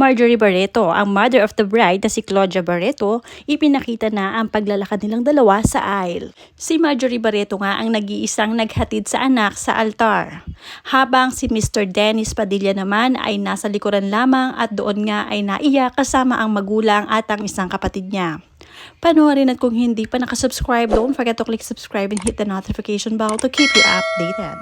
Marjorie Barreto, ang mother of the bride na si Claudia Barreto, ipinakita na ang paglalakad nilang dalawa sa aisle. Si Marjorie Barreto nga ang nag-iisang naghatid sa anak sa altar. Habang si Mr. Dennis Padilla naman ay nasa likuran lamang at doon nga ay naiyak kasama ang magulang at ang isang kapatid niya. Panoorin at kung hindi pa nakasubscribe, don't forget to click subscribe and hit the notification bell to keep you updated.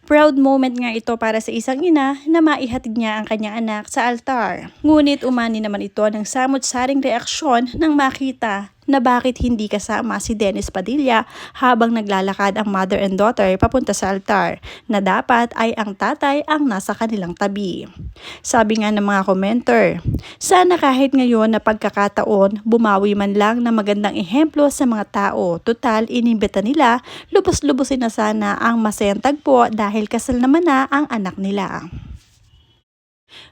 Proud moment nga ito para sa isang ina na maihatid niya ang kanyang anak sa altar. Ngunit umani naman ito ng samot-saring reaksyon nang makita na bakit hindi kasama si Dennis Padilla habang naglalakad ang mother and daughter papunta sa altar, na dapat ay ang tatay ang nasa kanilang tabi. Sabi nga ng mga commenter, sana kahit ngayon na pagkakataon, bumawi man lang na magandang ehemplo sa mga tao. Tutal, inimbita nila, lubos-lubosin na sana ang masayang tagpo dahil kasal naman na ang anak nila.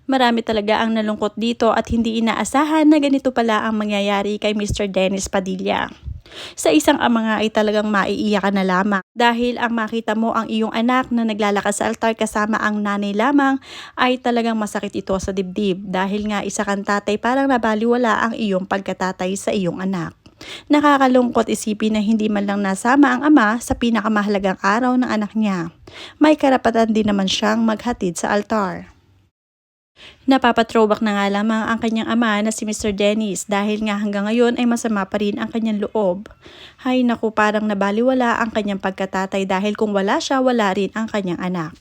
Marami talaga ang nalungkot dito at hindi inaasahan na ganito pala ang mangyayari kay Mr. Dennis Padilla. Sa isang ama nga ay talagang maiiyakan na lamang dahil ang makita mo ang iyong anak na naglalakas sa altar kasama ang nanay lamang ay talagang masakit ito sa dibdib dahil nga isa kang tatay, parang nabaliwala ang iyong pagkatatay sa iyong anak. Nakakalungkot isipin na hindi man lang nasama ang ama sa pinakamahalagang araw ng anak niya. May karapatan din naman siyang maghatid sa altar. Napapatrowback na nga lamang ang kanyang ama na si Mr. Dennis dahil nga hanggang ngayon ay masama pa rin ang kanyang loob. Hay naku, parang nabaliwala ang kanyang pagkatatay dahil kung wala siya, wala rin ang kanyang anak.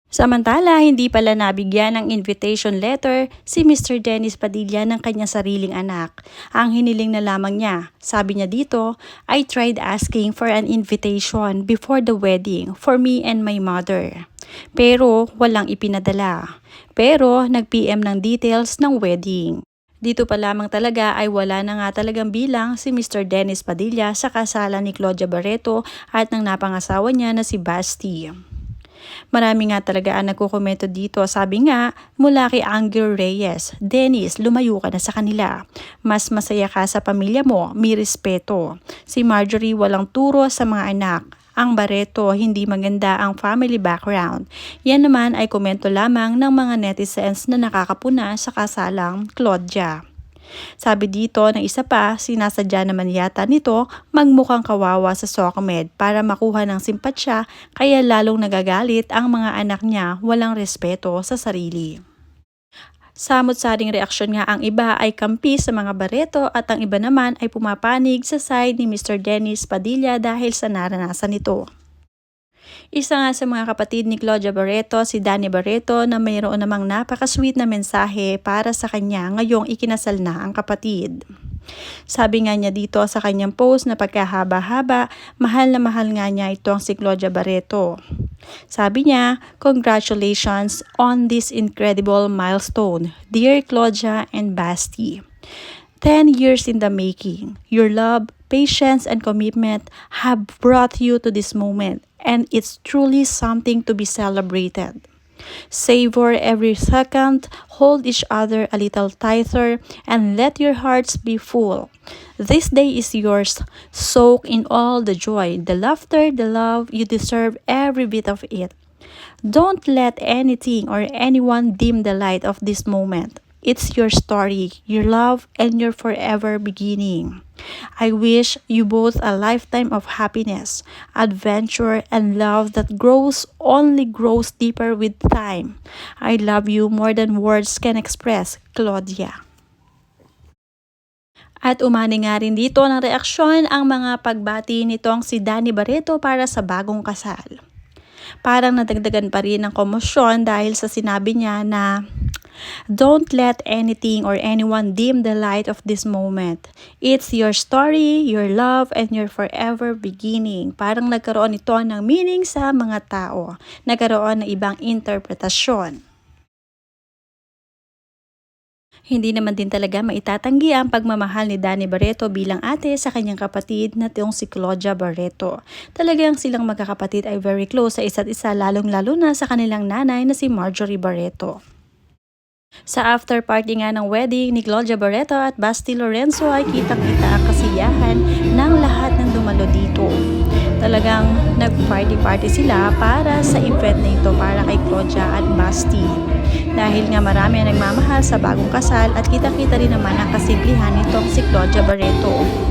Samantala, hindi pala nabigyan ng invitation letter si Mr. Dennis Padilla ng kanyang sariling anak. Ang hiniling na lamang niya, sabi niya dito, I tried asking for an invitation before the wedding for me and my mother. Pero walang ipinadala. Pero nag-PM ng details ng wedding. Dito pa lamang talaga ay wala na nga talagang bilang si Mr. Dennis Padilla sa kasalan ni Claudia Barreto at ng napangasawa niya na si Basti. Marami nga talaga ang nagkukomento dito. Sabi nga, mula kay Angel Reyes, Dennis, lumayo ka na sa kanila. Mas masaya ka sa pamilya mo, may respeto. Si Marjorie walang turo sa mga anak. Ang Barreto, hindi maganda ang family background. Yan naman ay komento lamang ng mga netizens na nakakapuna sa kasalang Claudia. Sabi dito ng isa pa, sinasadya naman yata nito magmukhang kawawa sa Socomed para makuha ng simpatsya, kaya lalong nagagalit ang mga anak niya, walang respeto sa sarili. Samot-saring reaksyon nga ang iba ay kampi sa mga Barreto at ang iba naman ay pumapanig sa side ni Mr. Dennis Padilla dahil sa naranasan nito. Isa nga sa mga kapatid ni Claudia Barreto, si Danny Barreto, na mayroon namang napaka-sweet na mensahe para sa kanya ngayong ikinasal na ang kapatid. Sabi nga niya dito sa kanyang post na pagkahaba-haba, mahal na mahal nga niya itong si Claudia Barreto. Sabi niya, congratulations on this incredible milestone, dear Claudia and Basti. 10 years in the making. Your love, patience, and commitment have brought you to this moment, and it's truly something to be celebrated. Savor every second, hold each other a little tighter, and let your hearts be full. This day is yours. Soak in all the joy, the laughter, the love. You deserve every bit of it. Don't let anything or anyone dim the light of this moment. It's your story, your love, and your forever beginning. I wish you both a lifetime of happiness, adventure, and love that only grows deeper with time. I love you more than words can express, Claudia. At umani nga rin dito ng reaksyon ang mga pagbati nitong si Danny Barreto para sa bagong kasal. Parang nadagdagan pa rin ng komosyon dahil sa sinabi niya na don't let anything or anyone dim the light of this moment. It's your story, your love, and your forever beginning. Parang nagkaroon ito ng meaning sa mga tao. Nagkaroon ng ibang interpretasyon. Hindi naman din talaga maitatanggi ang pagmamahal ni Danny Barreto bilang ate sa kanyang kapatid na tiyong si Claudia Barreto. Talagang silang magkakapatid ay very close sa isa't isa, lalong-lalo na sa kanilang nanay na si Marjorie Barreto. Sa after party nga ng wedding ni Claudia Barreto at Basti Lorenzo ay kitang-kita ang kasiyahan ng lahat ng dumalo dito. Talagang nag-party-party sila para sa event na ito para kay Claudia at Basti. Dahil nga marami ang nagmamahal sa bagong kasal at kitang-kita rin naman ang kasimplihan nitong si Claudia Barreto.